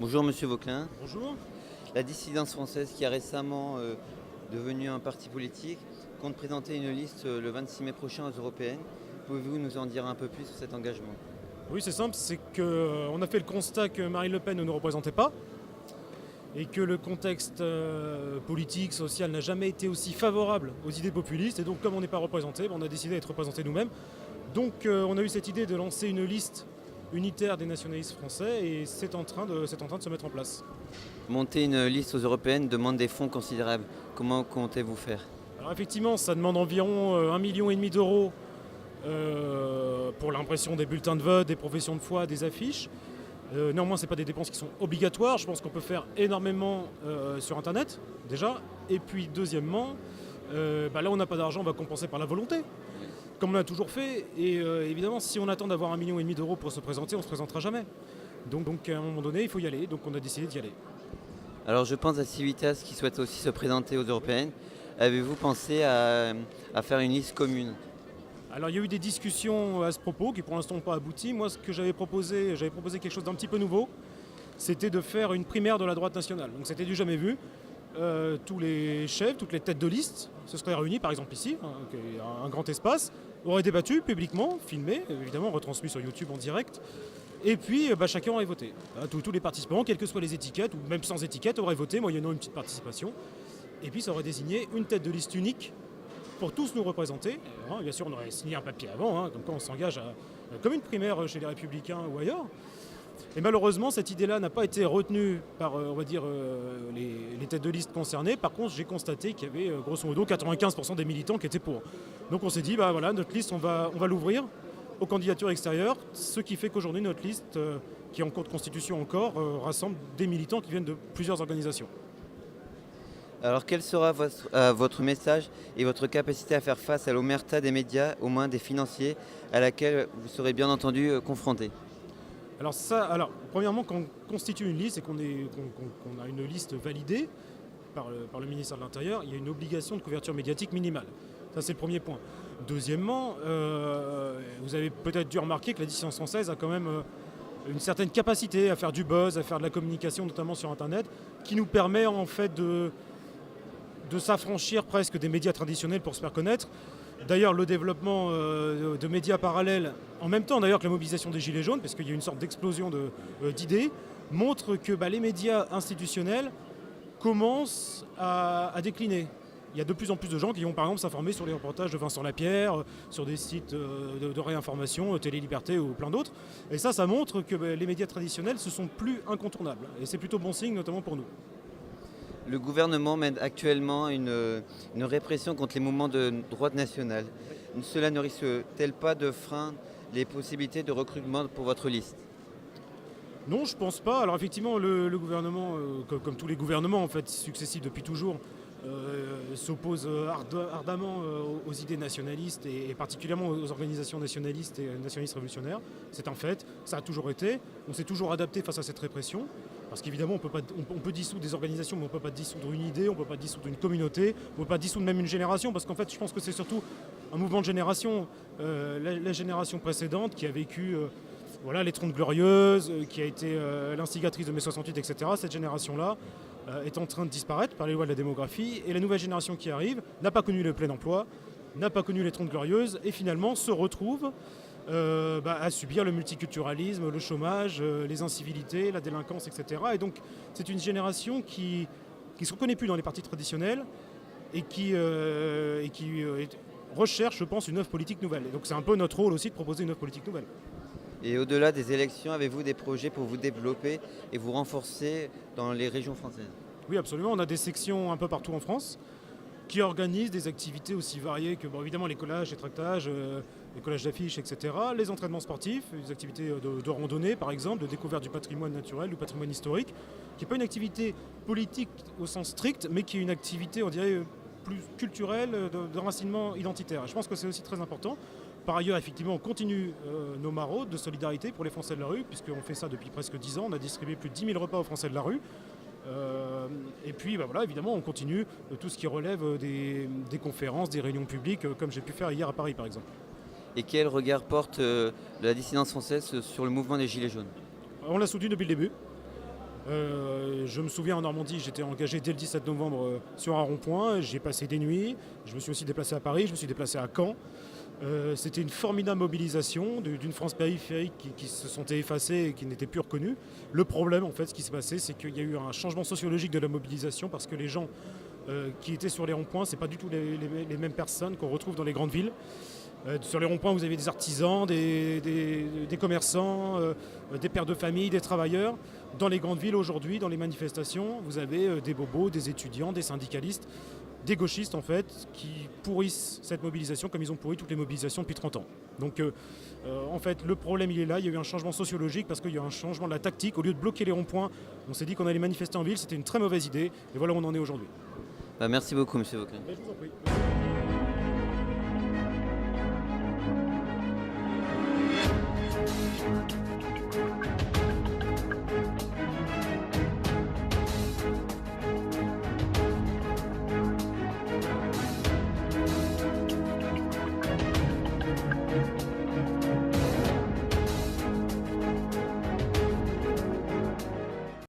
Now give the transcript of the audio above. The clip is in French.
Bonjour Monsieur Vauquelin. Bonjour. La dissidence française qui a récemment devenu un parti politique compte présenter une liste le 26 mai prochain aux européennes. Pouvez-vous nous en dire un peu plus sur cet engagement? Oui, c'est simple, c'est qu'on a fait le constat que Marine Le Pen ne nous représentait pas et que le contexte politique, social n'a jamais été aussi favorable aux idées populistes. Et donc, comme on n'est pas représenté, on a décidé d'être représenté nous-mêmes. Donc, on a eu cette idée de lancer une liste unitaire des nationalistes français et c'est en train de se mettre en place. Monter une liste aux européennes demande des fonds considérables. Comment comptez-vous faire? Alors effectivement, ça demande environ 1,5 million d'euros pour l'impression des bulletins de vote, des professions de foi, des affiches. Néanmoins, ce n'est pas des dépenses qui sont obligatoires. Je pense qu'on peut faire énormément sur Internet, déjà. Et puis, deuxièmement, là où on n'a pas d'argent, on va compenser par la volonté, comme on l'a toujours fait. Et évidemment, si on attend d'avoir 1,5 million d'euros pour se présenter, on ne se présentera jamais. Donc, à un moment donné, il faut y aller. Donc, on a décidé d'y aller. Alors je pense à Civitas qui souhaite aussi se présenter aux européennes. Avez-vous pensé à faire une liste commune? Alors il y a eu des discussions à ce propos qui pour l'instant n'ont pas abouti. Moi ce que j'avais proposé quelque chose d'un petit peu nouveau, c'était de faire une primaire de la droite nationale. Donc c'était du jamais vu. Tous les chefs, toutes les têtes de liste se seraient réunis, par exemple ici, un grand espace, auraient débattu publiquement, filmé, évidemment retransmis sur YouTube en direct. Et puis chacun aurait voté. Tous les participants, quelles que soient les étiquettes, ou même sans étiquette, auraient voté, moyennant une petite participation. Et puis ça aurait désigné une tête de liste unique pour tous nous représenter. Bien sûr, on aurait signé un papier avant, comme quoi on s'engage comme une primaire chez les Républicains ou ailleurs. Et malheureusement, cette idée-là n'a pas été retenue par, les têtes de liste concernées. Par contre, j'ai constaté qu'il y avait grosso modo 95% des militants qui étaient pour. Donc on s'est dit, notre liste, on va l'ouvrir aux candidatures extérieures, ce qui fait qu'aujourd'hui, notre liste, qui est en cours de constitution encore, rassemble des militants qui viennent de plusieurs organisations. Alors quel sera votre message et votre capacité à faire face à l'omerta des médias, au moins des financiers, à laquelle vous serez bien entendu confronté? Alors, premièrement, quand on constitue une liste et qu'on a une liste validée par le ministère de l'Intérieur, il y a une obligation de couverture médiatique minimale. Ça, c'est le premier point. Deuxièmement, vous avez peut-être dû remarquer que la dissidence française a quand même une certaine capacité à faire du buzz, à faire de la communication, notamment sur Internet, qui nous permet en fait de s'affranchir presque des médias traditionnels pour se faire connaître. D'ailleurs, le développement de médias parallèles, en même temps d'ailleurs que la mobilisation des Gilets jaunes, parce qu'il y a une sorte d'explosion d'idées, montre que les médias institutionnels commencent à décliner. Il y a de plus en plus de gens qui vont par exemple s'informer sur les reportages de Vincent Lapierre, sur des sites de réinformation, Télé Liberté ou plein d'autres. Et ça montre que les médias traditionnels ne sont plus incontournables. Et c'est plutôt bon signe, notamment pour nous. Le gouvernement mène actuellement une répression contre les mouvements de droite nationale. Cela ne risque-t-elle pas de freiner les possibilités de recrutement pour votre liste? Non, je pense pas. Alors effectivement, le gouvernement, comme tous les gouvernements en fait, successifs depuis toujours, s'oppose ardemment aux idées nationalistes et particulièrement aux organisations nationalistes et nationalistes révolutionnaires. C'est un fait, ça a toujours été. On s'est toujours adapté face à cette répression. Parce qu'évidemment, on peut dissoudre des organisations, mais on ne peut pas dissoudre une idée, on ne peut pas dissoudre une communauté, on ne peut pas dissoudre même une génération, parce qu'en fait, je pense que c'est surtout un mouvement de génération. La génération précédente qui a vécu les 30 Glorieuses, qui a été l'instigatrice de mai 68, etc. Cette génération-là est en train de disparaître par les lois de la démographie, et la nouvelle génération qui arrive n'a pas connu le plein emploi, n'a pas connu les 30 Glorieuses, et finalement se retrouve à subir le multiculturalisme, le chômage, les incivilités, la délinquance, etc. Et donc c'est une génération qui ne se reconnaît plus dans les partis traditionnels et qui recherche, je pense, une œuvre politique nouvelle. Et donc c'est un peu notre rôle aussi de proposer une œuvre politique nouvelle. Et au-delà des élections, avez-vous des projets pour vous développer et vous renforcer dans les régions françaises? Oui, absolument. On a des sections un peu partout en France qui organisent des activités aussi variées que, évidemment, les collages, les tractages, les collages d'affiches, etc. Les entraînements sportifs, les activités de randonnée, par exemple, de découverte du patrimoine naturel, du patrimoine historique, qui n'est pas une activité politique au sens strict, mais qui est une activité, on dirait, plus culturelle, de racinement identitaire. Et je pense que c'est aussi très important. Par ailleurs, effectivement, on continue nos maraudes de solidarité pour les Français de la rue, puisqu'on fait ça depuis presque 10 ans. On a distribué plus de 10 000 repas aux Français de la rue. Et puis évidemment on continue tout ce qui relève des conférences, des réunions publiques comme j'ai pu faire hier à Paris par exemple. Et quel regard porte la dissidence française sur le mouvement des Gilets jaunes? On l'a soutenu depuis le début. Je me souviens en Normandie, j'étais engagé dès le 17 novembre sur un rond-point, j'ai passé des nuits, je me suis aussi déplacé à Paris, je me suis déplacé à Caen. C'était une formidable mobilisation d'une France périphérique qui se sentait effacée et qui n'était plus reconnue. Le problème, en fait, ce qui s'est passé, c'est qu'il y a eu un changement sociologique de la mobilisation parce que les gens qui étaient sur les ronds-points, ce n'est pas du tout les mêmes personnes qu'on retrouve dans les grandes villes. Sur les ronds-points, vous avez des artisans, des commerçants, des pères de famille, des travailleurs. Dans les grandes villes aujourd'hui, dans les manifestations, vous avez des bobos, des étudiants, des syndicalistes, des gauchistes en fait, qui pourrissent cette mobilisation comme ils ont pourri toutes les mobilisations depuis 30 ans. Donc en fait, le problème il est là, il y a eu un changement sociologique parce qu'il y a un changement de la tactique. Au lieu de bloquer les ronds-points, on s'est dit qu'on allait manifester en ville, c'était une très mauvaise idée, et voilà où on en est aujourd'hui. Merci beaucoup, monsieur Vauquelin. Je vous en prie.